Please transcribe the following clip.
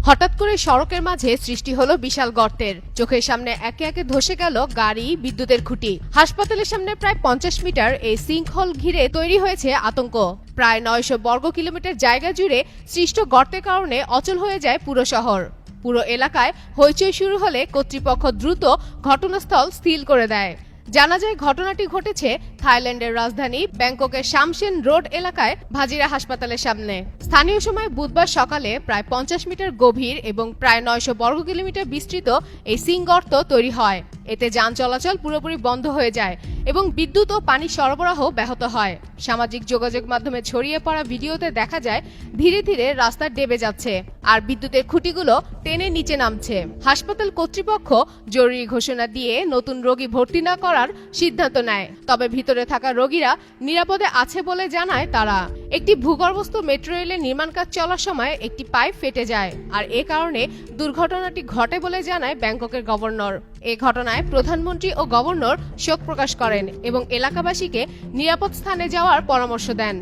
হঠাৎ করে সড়কের মাঝে সৃষ্টি হলো বিশাল গর্তের। চোখের সামনে একে একে ধসে গেল গাড়ি, বিদ্যুতের খুঁটি। হাসপাতালের সামনে প্রায় 50 মিটার এই সিঙ্কহোল ঘিরে তৈরি হয়েছে আতঙ্ক। প্রায় 900 বর্গ কিলোমিটার জায়গা জুড়ে সৃষ্ট গর্তের কারণে অচল হয়ে যায় পুরো শহর। পুরো এলাকায় হইচই শুরু হলে কর্তৃপক্ষ দ্রুত ঘটনাস্থল সিল করে দেয়। জানা যায় ঘটনাটি ঘটেছে থাইল্যান্ডের রাজধানী ব্যাংককের শামশেন রোড এলাকায় ভাজিরা হাসপাতালের সামনে। স্থানীয় সময় বুধবার সকালে প্রায় 50 মিটার গভীর এবং প্রায় 900 বর্গ কিলোমিটার বিস্তৃত এই সিঙ্ক গর্ত তৈরি হয়। এতে যান চলাচল পুরোপুরি বন্ধ হয়ে যায় এবং বিদ্যুৎ ও পানি সরবরাহ ব্যাহত হয়। সামাজিক যোগাযোগ মাধ্যমে ছড়িয়ে পড়া ভিডিওতে দেখা যায় ধীরে ধীরে রাস্তা ডেবে যাচ্ছে আর বিদ্যুতের খুঁটিগুলো টেনে নিচে নামছে। হাসপাতাল কর্তৃপক্ষ জরুরি ঘোষণা দিয়ে নতুন রোগী ভর্তি না করার সিদ্ধান্ত নেয়, তবে ভিতরে থাকা রোগীরা নিরাপদে আছে বলে জানায় তারা। একটি ভূগর্ভস্থ মেট্রো রেলের নির্মাণ কাজ চলার সময় একটি পাইপ ফেটে যায় আর এ কারণে দুর্ঘটনাটি ঘটে বলে জানায় ব্যাংককের গভর্নর। এ ঘটনায় প্রধানমন্ত্রী ও গভর্নর শোক প্রকাশ করেন এবং এলাকাবাসীকে নিরাপদ স্থানে যাওয়ার পরামর্শ দেন।